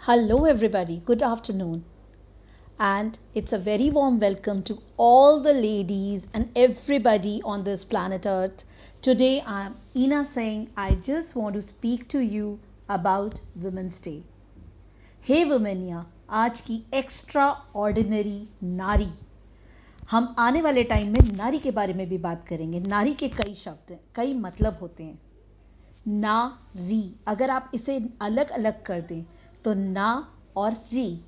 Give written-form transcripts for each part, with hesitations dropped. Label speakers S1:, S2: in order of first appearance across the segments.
S1: Hello, everybody. Good afternoon. And it's a very warm welcome to all the ladies and everybody on this planet Earth. Today, I'm Ina saying I just want to speak to you about Women's Day. हे वुमेनिया, आज की extra ordinary नारी। हम आने वाले time में नारी के बारे में भी बात करेंगे। नारी के कई शब्द हैं, कई मतलब होते हैं। ना री, अगर आप इसे अलग अलग कर दें तो ना और री,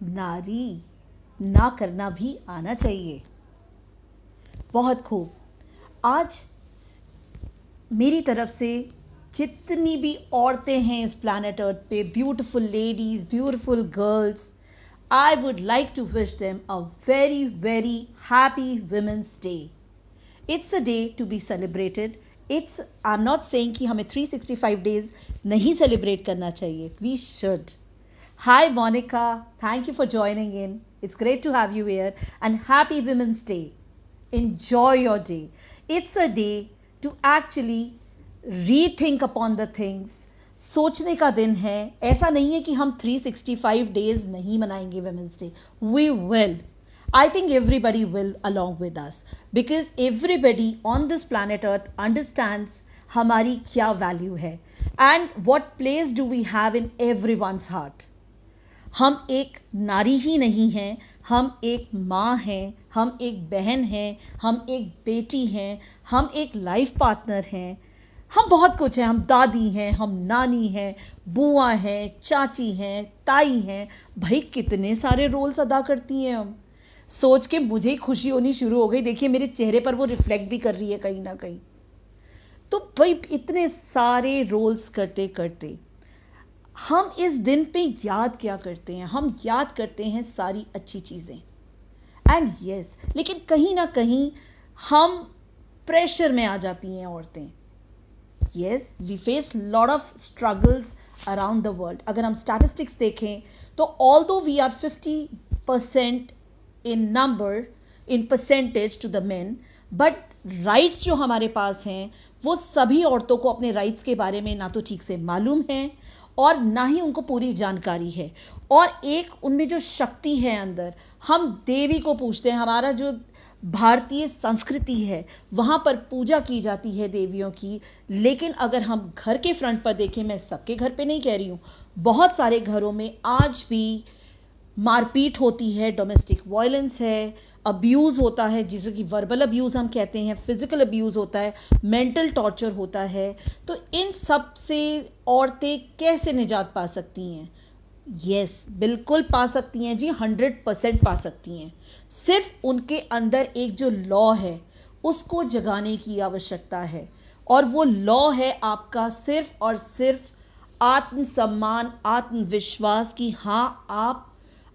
S1: नारी, ना करना भी आना चाहिए। बहुत खूब। आज मेरी तरफ से जितनी भी औरतें हैं इस प्लैनेट अर्थ पे, beautiful ladies, beautiful girls, I would like to wish them a very very happy women's day. It's a day to be celebrated. I am not saying कि हमें 365 डेज नहीं सेलिब्रेट करना चाहिए, we should. Hi Monika, thank you for joining in, it's great to have you here and happy women's day. enjoy your day. It's a day to actually rethink upon the things. सोचने का दिन है। ऐसा नहीं है कि हम 365 डेज नहीं मनाएंगे women's day, we will. I think everybody will along with us because everybody on this planet earth understands हमारी क्या value है and what place do we have in everyone's heart. हम एक नारी ही नहीं हैं, हम एक माँ हैं, हम एक बहन हैं, हम एक बेटी हैं, हम एक लाइफ पार्टनर हैं, हम बहुत कुछ हैं। हम दादी हैं, हम नानी हैं, बुआ हैं, चाची हैं, ताई हैं। भाई कितने सारे रोल्स अदा करती हैं हम। सोच के मुझे ही खुशी होनी शुरू हो गई। देखिए मेरे चेहरे पर वो रिफ्लेक्ट भी कर रही है कहीं ना कहीं। तो भाई इतने सारे रोल्स करते करते हम इस दिन पे याद क्या करते हैं? हम याद करते हैं सारी अच्छी चीज़ें। एंड यस, लेकिन कहीं ना कहीं हम प्रेशर में आ जाती हैं औरतें। Yes, we face lot of struggles around the world. अगर हम स्टैटिस्टिक्स देखें तो although we are 50% in number, in percentage to the men, but rights जो हमारे पास हैं वो सभी औरतों को अपने राइट्स के बारे में ना तो ठीक से मालूम है और ना ही उनको पूरी जानकारी है। और एक उनमें जो शक्ति है अंदर, हम देवी को पूछते हैं। हमारा जो भारतीय संस्कृति है वहाँ पर पूजा की जाती है देवियों की। लेकिन अगर हम घर के फ्रंट पर देखें, मैं सबके घर पे नहीं कह रही हूँ, बहुत सारे घरों में आज भी मारपीट होती है, डोमेस्टिक वायलेंस है, अब्यूज़ होता है जिसे कि वर्बल अब्यूज़ हम कहते हैं, फिज़िकल अब्यूज़ होता है, मेंटल टॉर्चर होता है। तो इन सब से औरतें कैसे निजात पा सकती हैं? यस, बिल्कुल पा सकती हैं जी, 100% पा सकती हैं। सिर्फ उनके अंदर एक जो लॉ है उसको जगाने की आवश्यकता है। और वो लॉ है आपका सिर्फ और सिर्फ आत्मसम्मान, आत्मविश्वास की हाँ आप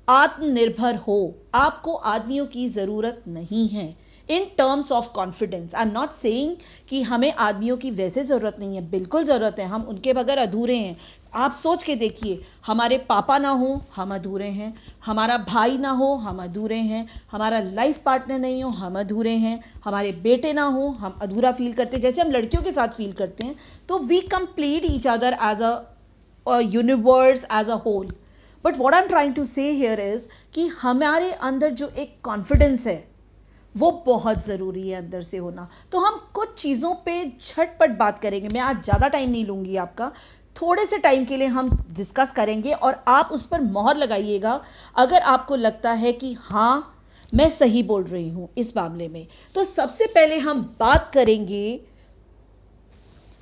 S1: आत्मनिर्भर हो। आपको आदमियों की ज़रूरत नहीं है। In terms of confidence, I am not saying कि हमें आदमियों की वैसे ज़रूरत नहीं है, बिल्कुल ज़रूरत है। हम उनके बगैर अधूरे हैं। आप सोच के देखिए, हमारे पापा ना हो हम अधूरे हैं, हमारा भाई ना हो हम अधूरे हैं, हमारा लाइफ पार्टनर नहीं हो हम अधूरे हैं, हमारे बेटे ना हो हम अधूरा फील करते हैं, जैसे हम लड़कियों के साथ फील करते हैं। तो we complete each other as a universe, as a whole. But what I am trying to say here is कि हमारे अंदर जो एक कॉन्फिडेंस है वो बहुत ज़रूरी है अंदर से होना। तो हम कुछ चीज़ों पे झटपट बात करेंगे। मैं आज ज़्यादा टाइम नहीं लूँगी आपका, थोड़े से टाइम के लिए हम डिस्कस करेंगे और आप उस पर मोहर लगाइएगा अगर आपको लगता है कि हाँ मैं सही बोल रही हूँ इस मामले में। तो सबसे पहले हम बात करेंगे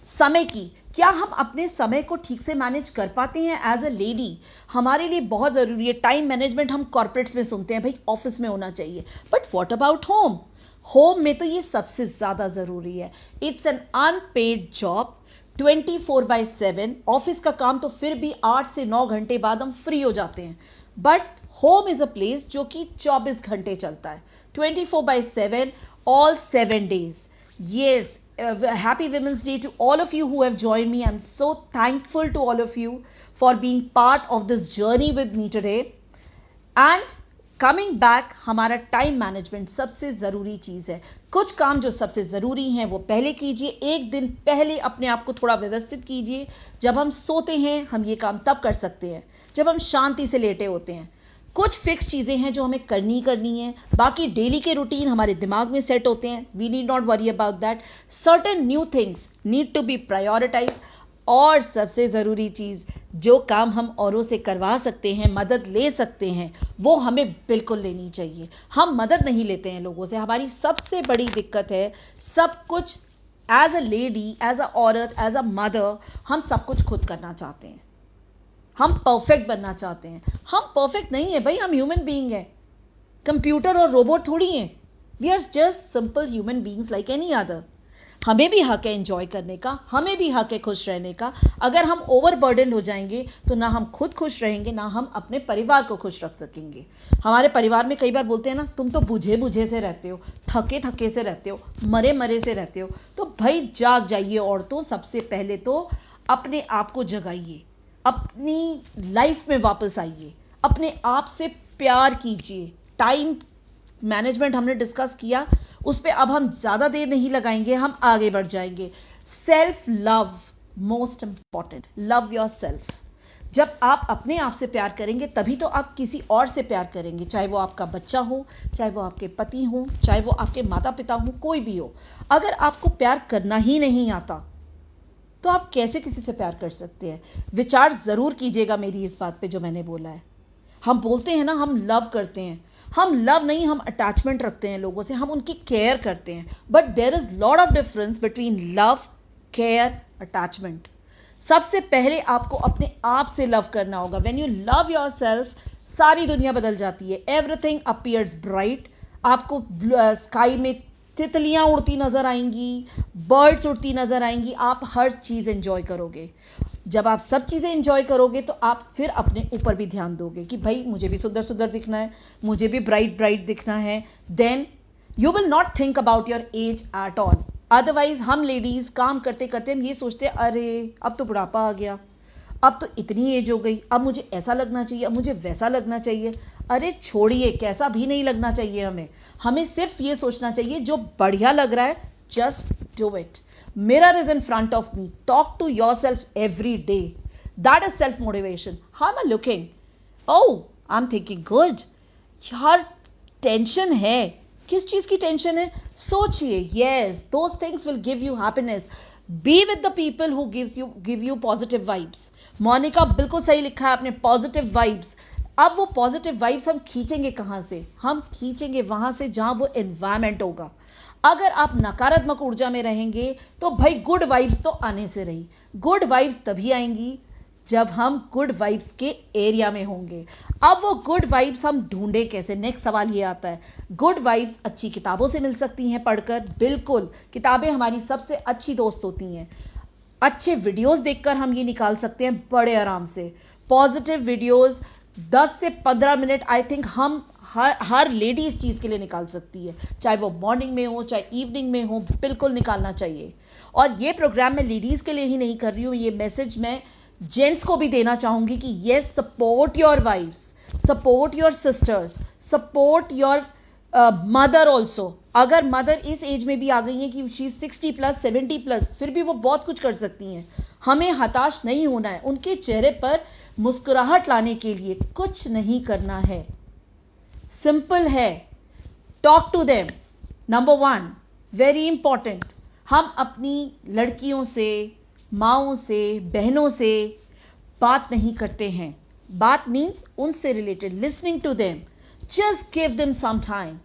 S1: समय की। क्या हम अपने समय को ठीक से मैनेज कर पाते हैं? एज अ लेडी हमारे लिए बहुत ज़रूरी है टाइम मैनेजमेंट। हम कॉर्पोरेट्स में सुनते हैं भाई ऑफिस में होना चाहिए, but what about home? Home में तो ये सबसे ज़्यादा ज़रूरी है। It's an unpaid job, 24/7। Office का काम तो फिर भी 8 से 9 घंटे बाद हम फ्री हो जाते हैं, but home is a place जो कि 24 घंटे चलता है, 24/7, all 7 days. Yes, happy Women's Day to all of you who have joined me. I'm so thankful to all of you for being part of this journey with me today. And coming back, हमारा time management सबसे ज़रूरी चीज़ है। कुछ काम जो सबसे ज़रूरी हैं वो पहले कीजिए, एक दिन पहले अपने आप को थोड़ा व्यवस्थित कीजिए। जब हम सोते हैं हम ये काम तब कर सकते हैं जब हम शांति से लेटे होते हैं। कुछ फिक्स चीज़ें हैं जो हमें करनी है, बाकी डेली के रूटीन हमारे दिमाग में सेट होते हैं। We need not worry about that. Certain new things need to be prioritize. और सबसे ज़रूरी चीज़, जो काम हम औरों से करवा सकते हैं, मदद ले सकते हैं, वो हमें बिल्कुल लेनी चाहिए। हम मदद नहीं लेते हैं लोगों से। हमारी सबसे बड़ी दिक्कत है, सब कुछ as a lady, as a औरत, एज अ मदर, हम सब कुछ खुद करना चाहते हैं। हम परफेक्ट बनना चाहते हैं। हम परफेक्ट नहीं है भाई, हम ह्यूमन बीइंग हैं, कंप्यूटर और रोबोट थोड़ी हैं। We are just simple human beings like any other. हमें भी हक है एंजॉय करने का, हमें भी हक है खुश रहने का। अगर हम ओवरबर्डन हो जाएंगे तो ना हम खुद खुश रहेंगे, ना हम अपने परिवार को खुश रख सकेंगे। हमारे परिवार में कई बार बोलते हैं ना, तुम तो बुझे बुझे से रहते हो, थके थके से रहते हो, मरे मरे से रहते हो। तो भाई जाग जाइए औरतों, सबसे पहले तो अपने आप को जगाइए, अपनी लाइफ में वापस आइए, अपने आप से प्यार कीजिए। टाइम मैनेजमेंट हमने डिस्कस किया, उस पर अब हम ज़्यादा देर नहीं लगाएंगे, हम आगे बढ़ जाएंगे। Self love most important. Love your self. जब आप अपने आप से प्यार करेंगे तभी तो आप किसी और से प्यार करेंगे, चाहे वो आपका बच्चा हो, चाहे वो आपके पति हो, चाहे वो आपके माता पिता हो, कोई भी हो। अगर आपको प्यार करना ही नहीं आता तो आप कैसे किसी से प्यार कर सकते हैं? विचार ज़रूर कीजिएगा मेरी इस बात पे जो मैंने बोला है। हम बोलते हैं ना हम लव करते हैं, हम लव नहीं, हम अटैचमेंट रखते हैं लोगों से, हम उनकी केयर करते हैं। But there is lot of difference between love, care, attachment. सबसे पहले आपको अपने आप से लव करना होगा। When you love yourself, सारी दुनिया बदल जाती है। Everything appears bright. आपको स्काई में तितलियां उड़ती नजर आएंगी, बर्ड्स उड़ती नजर आएंगी, आप हर चीज़ एंजॉय करोगे। जब आप सब चीज़ें एंजॉय करोगे तो आप फिर अपने ऊपर भी ध्यान दोगे कि भाई मुझे भी सुंदर सुंदर दिखना है, मुझे भी ब्राइट ब्राइट दिखना है। Then you will not think about your age at all. Otherwise हम लेडीज़ काम करते करते हम ये सोचते हैं, अरे अब तो बुढ़ापा आ गया, अब तो इतनी एज हो गई, अब मुझे ऐसा लगना चाहिए, अब मुझे वैसा लगना चाहिए। अरे छोड़िए, कैसा भी नहीं लगना चाहिए हमें सिर्फ ये सोचना चाहिए जो बढ़िया लग रहा है, just do it. Mirror is in front of me. Talk to yourself every day. That is self-motivation. How am I looking? Oh, I'm thinking good. यार टेंशन है, किस चीज़ की टेंशन है? सोचिए। Yes, those things will give you happiness. Be with the people who give you positive vibes. Monika बिल्कुल सही लिखा है आपने, पॉजिटिव वाइब्स। अब वो पॉजिटिव वाइब्स हम खींचेंगे कहाँ से? हम खींचेंगे वहाँ से जहाँ वो एनवायरमेंट होगा। अगर आप नकारात्मक ऊर्जा में रहेंगे तो भाई गुड वाइब्स तो आने से रही। गुड वाइब्स तभी आएंगी जब हम गुड वाइब्स के एरिया में होंगे। अब वो गुड वाइब्स हम ढूंढे कैसे? नेक्स्ट सवाल ये आता है। गुड वाइब्स अच्छी किताबों से मिल सकती हैं पढ़कर, बिल्कुल। किताबें हमारी सबसे अच्छी दोस्त होती हैं। अच्छे वीडियोस देखकर हम ये निकाल सकते हैं बड़े आराम से। पॉजिटिव वीडियोस 10 से 15 मिनट आई थिंक हम हर लेडी इस चीज़ के लिए निकाल सकती है, चाहे वो मॉर्निंग में हो चाहे इवनिंग में हो, बिल्कुल निकालना चाहिए। और ये प्रोग्राम मैं लेडीज़ के लिए ही नहीं कर रही हूँ, ये मैसेज मैं जेंट्स को भी देना चाहूँगी कि yes, support your wifes, support your sisters, support your mother also. अगर मदर इस एज में भी आ गई है कि शी 60+, 70+, फिर भी वो बहुत कुछ कर सकती हैं। हमें हताश नहीं होना है, उनके चेहरे पर मुस्कुराहट लाने के लिए कुछ नहीं करना है। सिंपल है, talk to them. Number 1 very important, हम अपनी लड़कियों से, माँओं से, बहनों से बात नहीं करते हैं। बात मीन्स उनसे related, listening to them, just give them some time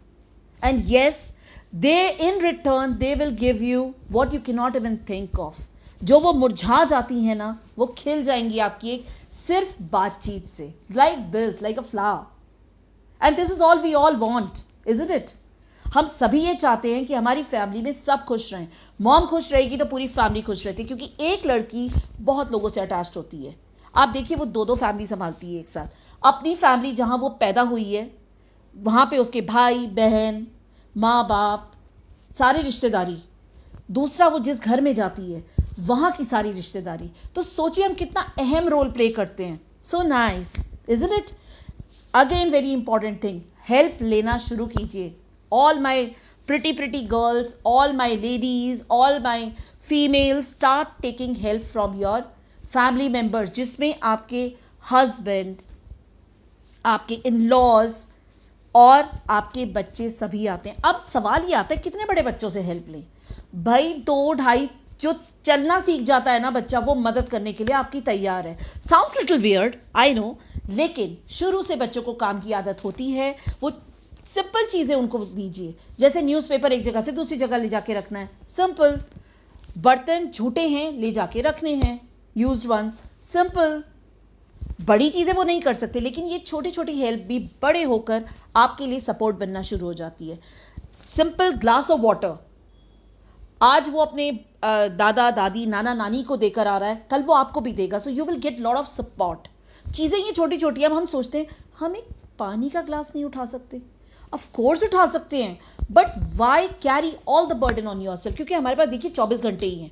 S1: and yes, they in return they will give you what you can not even think of. जो वो मुरझा जाती हैं ना, वो खिल जाएंगी आपकी एक सिर्फ बातचीत से, like this, like a flower. And this is all we all want, isn't it? हम सभी ये चाहते हैं कि हमारी फैमिली में सब खुश रहें। मॉम खुश रहेगी तो पूरी फैमिली खुश रहती है, क्योंकि एक लड़की बहुत लोगों से अटैच्ड होती है। आप देखिए, वो 2-2 फैमिली संभालती है एक साथ। अपनी फैमिली जहाँ वो पैदा हुई है वहाँ पे उसके भाई बहन, माँ बाप, सारी रिश्तेदारी। दूसरा, वो जिस घर में जाती है वहाँ की सारी रिश्तेदारी। तो सोचिए हम कितना अहम रोल प्ले करते हैं। So nice, isn't it? Again very important thing, help लेना शुरू कीजिए। All my pretty girls, all my ladies, all my females, start taking help from your family members, जिसमें आपके हस्बैंड, आपके इन लॉज और आपके बच्चे सभी आते हैं। अब सवाल ये आता है कितने बड़े बच्चों से हेल्प लें। भाई 2-2.5 जो चलना सीख जाता है ना बच्चा, वो मदद करने के लिए आपकी तैयार है। Sounds little weird, I know, लेकिन शुरू से बच्चों को काम की आदत होती है। वो सिंपल चीज़ें उनको दीजिए, जैसे न्यूज़पेपर एक जगह से दूसरी जगह ले जाके रखना है, सिंपल। बर्तन झूठे हैं, ले जाके रखने हैं, यूज्ड वंस, सिंपल। बड़ी चीज़ें वो नहीं कर सकते, लेकिन ये छोटी छोटी हेल्प भी बड़े होकर आपके लिए सपोर्ट बनना शुरू हो जाती है। सिंपल ग्लास ऑफ वाटर, आज वो अपने दादा दादी नाना नानी को देकर आ रहा है, कल वो आपको भी देगा, so you will get lot of support. चीज़ें ये छोटी छोटी। अब हम सोचते हैं हम एक पानी का ग्लास नहीं उठा सकते, ऑफ कोर्स उठा सकते हैं, but why carry all the burden on your self, क्योंकि हमारे पास देखिए 24 घंटे ही हैं,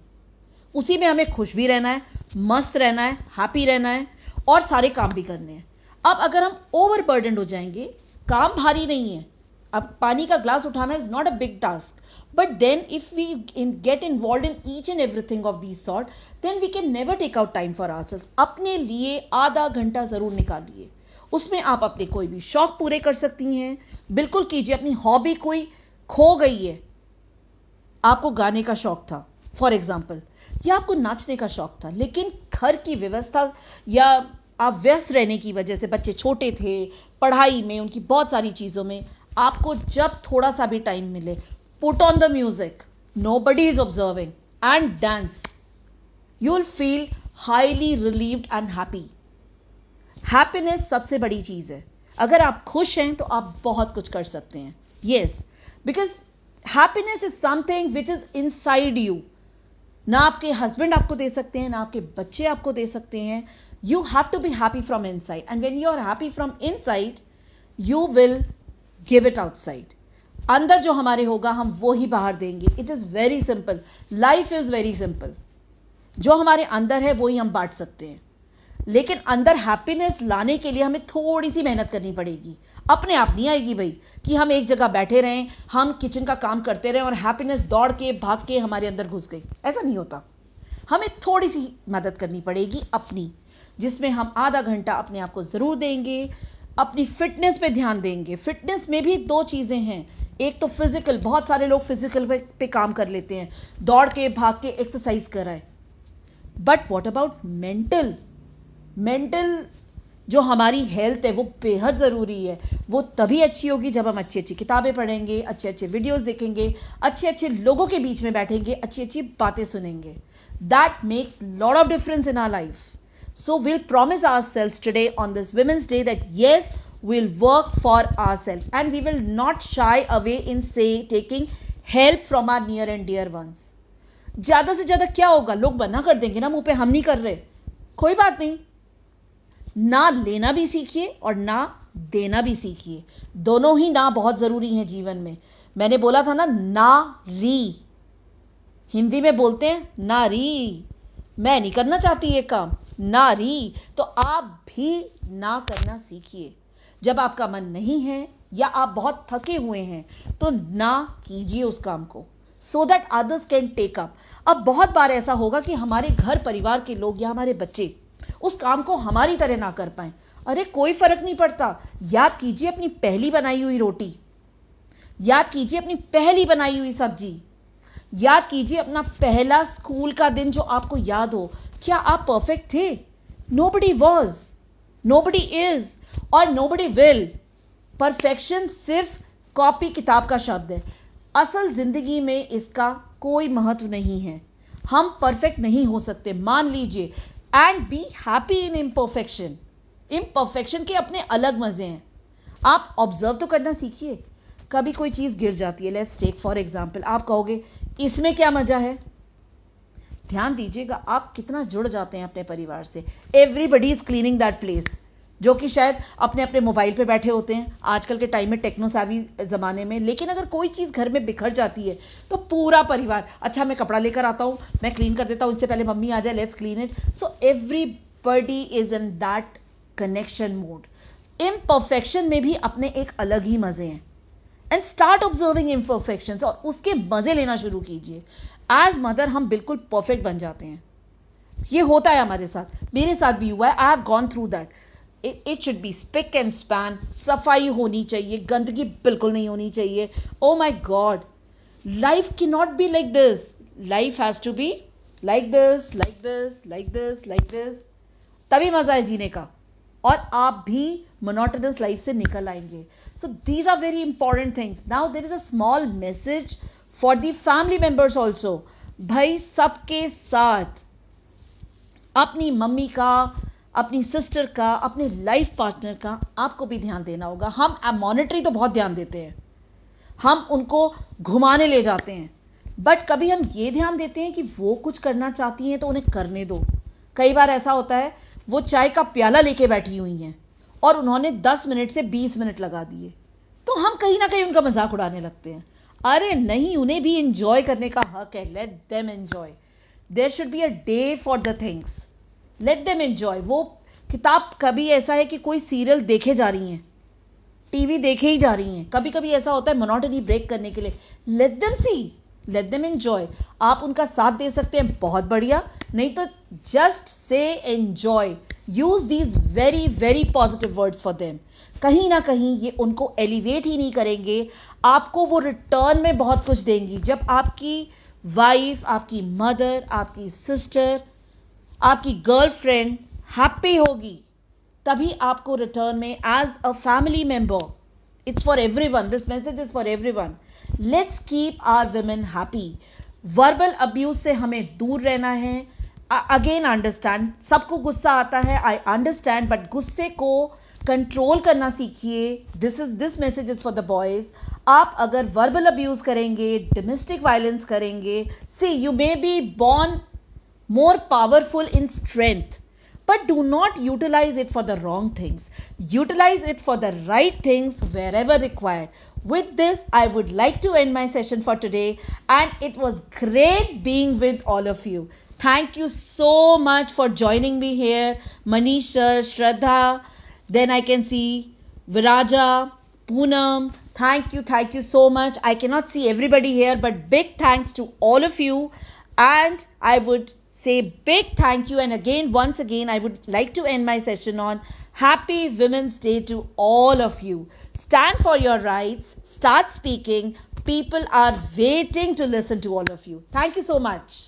S1: उसी में हमें खुश भी रहना है, मस्त रहना है, हैप्पी रहना है और सारे काम भी करने हैं। अब अगर हम ओवर बर्डन हो जाएंगे, काम भारी नहीं है, अब पानी का ग्लास उठाना is not a big task, but then if we get involve in each and everything of this sort, then we can never take out time for ourselves. अपने लिए आधा घंटा जरूर निकालिए, उसमें आप अपने कोई भी शौक पूरे कर सकती हैं, बिल्कुल कीजिए। अपनी हॉबी कोई खो गई है, आपको गाने का शौक था फॉर एग्जाम्पल, या आपको नाचने का शौक था, लेकिन घर की व्यवस्था या आप व्यस्त रहने की वजह से, बच्चे छोटे थे, पढ़ाई में, उनकी बहुत सारी चीज़ों में, आपको जब थोड़ा सा भी टाइम मिले, put on the music, nobody is observing, and dance, you will feel highly relieved and happy. Happiness सबसे बड़ी चीज़ है। अगर आप खुश हैं तो आप बहुत कुछ कर सकते हैं। Yes, because happiness is something which is inside you. ना आपके हस्बैंड आपको दे सकते हैं, ना आपके बच्चे आपको दे सकते हैं। You have to be happy from inside, and when you are happy from inside, you will give it outside. अंदर जो हमारे होगा हम वो ही बाहर देंगे। It is very simple, life is very simple. जो हमारे अंदर है वो ही हम बांट सकते हैं, लेकिन अंदर हैप्पीनेस लाने के लिए हमें थोड़ी सी मेहनत करनी पड़ेगी। अपने आप नहीं आएगी भाई कि हम एक जगह बैठे रहें, हम किचन का काम करते रहें और हैप्पीनेस दौड़ के भाग के हमारे अंदर घुस गई। ऐसा नहीं होता। हमें थोड़ी सी मदद करनी पड़ेगी अपनी, जिसमें हम आधा घंटा अपने आप को ज़रूर देंगे, अपनी फिटनेस पे ध्यान देंगे। फिटनेस में भी 2 चीज़ें हैं, एक तो फिजिकल, बहुत सारे लोग फिजिकल पे काम कर लेते हैं, दौड़ के भाग के एक्सरसाइज कराएं, but what about mental? Mental जो हमारी हेल्थ है वो बेहद ज़रूरी है। वो तभी अच्छी होगी जब हम अच्छी अच्छी किताबें पढ़ेंगे, अच्छे अच्छे वीडियोस देखेंगे, अच्छे अच्छे लोगों के बीच में बैठेंगे, अच्छी अच्छी बातें सुनेंगे। That makes lot of difference in our life. So we'll promise ourselves today on this Women's Day that yes, we'll work for ourselves and we will not shy away in say taking help from our near and dear ones. ज़्यादा से ज़्यादा क्या होगा, लोग मना कर देंगे ना मुंह पे, हम नहीं कर रहे, कोई बात नहीं। ना लेना भी सीखिए और ना देना भी सीखिए, दोनों ही ना बहुत ज़रूरी हैं जीवन में। मैंने बोला था ना री, हिंदी में बोलते हैं नारी, मैं नहीं करना चाहती ये काम, नारी। तो आप भी ना करना सीखिए। जब आपका मन नहीं है या आप बहुत थके हुए हैं तो ना कीजिए उस काम को, so that others can take up. अब बहुत बार ऐसा होगा कि हमारे घर परिवार के लोग या हमारे बच्चे उस काम को हमारी तरह ना कर पाएं। अरे कोई फर्क नहीं पड़ता, याद कीजिए अपनी पहली बनाई हुई रोटी, याद कीजिए अपनी पहली बनाई हुई सब्जी, याद कीजिए अपना पहला स्कूल का दिन जो आपको याद हो। क्या आप परफेक्ट थे? नोबडी वॉज, नोबडी इज और नोबडी विल। परफेक्शन सिर्फ कॉपी किताब का शब्द है, असल जिंदगी में इसका कोई महत्व नहीं है। हम परफेक्ट नहीं हो सकते, मान लीजिए, and be happy in imperfection. Imperfection के अपने अलग मज़े हैं। आप ऑब्जर्व तो करना सीखिए। कभी कोई चीज़ गिर जाती है, लेट्स टेक फॉर एग्जाम्पल, आप कहोगे इसमें क्या मज़ा है। ध्यान दीजिएगा आप कितना जुड़ जाते हैं अपने परिवार से। Everybody is cleaning that place, जो कि शायद अपने अपने मोबाइल पे बैठे होते हैं आजकल के टाइम में, टेक्नो savvy ज़माने में। लेकिन अगर कोई चीज़ घर में बिखर जाती है तो पूरा परिवार, अच्छा मैं कपड़ा लेकर आता हूँ, मैं क्लीन कर देता हूँ, इससे पहले मम्मी आ जाए, let's clean it. So everybody is in that connection mode. Imperfection में भी अपने एक अलग ही मज़े हैं. एंड स्टार्ट ऑब्जर्विंग इम्परफेक्शंस और उसके मज़े लेना शुरू कीजिए. एज मदर हम बिल्कुल परफेक्ट बन जाते हैं. ये होता है हमारे साथ, मेरे साथ भी हुआ है. I have gone through that. It should be spick and span. सफाई होनी चाहिए, गंदगी बिल्कुल नहीं होनी चाहिए. Oh my god, life can not be like this. Life has to be like this, like this, like this, like this. तभी मज़ा है जीने का और आप भी मोनोटोनस लाइफ से निकल आएंगे. So these are very important things. Now there is a small message for the family members also. भाई सबके साथ अपनी मम्मी का, अपनी सिस्टर का, अपने लाइफ पार्टनर का आपको भी ध्यान देना होगा. हम मॉनिटरी तो बहुत ध्यान देते हैं, हम उनको घुमाने ले जाते हैं, बट कभी हम ये ध्यान देते हैं कि वो कुछ करना चाहती हैं तो उन्हें करने दो. कई बार ऐसा होता है वो चाय का प्याला लेके बैठी हुई हैं और उन्होंने 10 मिनट से 20 मिनट लगा दिए, तो हम कहीं ना कहीं उनका मजाक उड़ाने लगते हैं. अरे नहीं, उन्हें भी इंजॉय करने का हक है. Let them enjoy. There should be a day for the things. Let them enjoy. वो किताब कभी ऐसा है कि कोई सीरियल देखे जा रही हैं, टीवी देखे ही जा रही हैं. कभी कभी ऐसा होता है मोनोटनी ब्रेक करने के लिए. Let them see, late them enjoy. आप उनका साथ दे सकते हैं, बहुत बढ़िया. नहीं तो just say enjoy. Use these very very positive words for them. कहीं ना कहीं ये उनको एलिवेट ही नहीं करेंगे, आपको वो रिटर्न में बहुत कुछ देंगी. जब आपकी वाइफ, आपकी मदर, आपकी सिस्टर, आपकी गर्लफ्रेंड हैप्पी होगी, तभी आपको रिटर्न में as a family member. It's for everyone. This message is for everyone. Let's keep our women happy. Verbal abuse से हमें दूर रहना है. अगेन अंडरस्टैंड, सबको गुस्सा आता है, आई अंडरस्टैंड, बट गुस्से को कंट्रोल करना सीखिए. This message is for the boys. आप अगर वर्बल अब्यूज करेंगे, डोमेस्टिक वायलेंस करेंगे, see you may be born more powerful in strength, but do not utilize it for the wrong things. Utilize it for the right things wherever required. With this, I would like to end my session for today, and it was great being with all of you. Thank you so much for joining me here, Manisha, Shraddha, then I can see Viraja, Poonam. Thank you so much. I cannot see everybody here, but big thanks to all of you, and I would say big thank you. And again, once again, I would like to end my session on Happy Women's Day to all of you. Stand for your rights. Start speaking. People are waiting to listen to all of you. Thank you so much.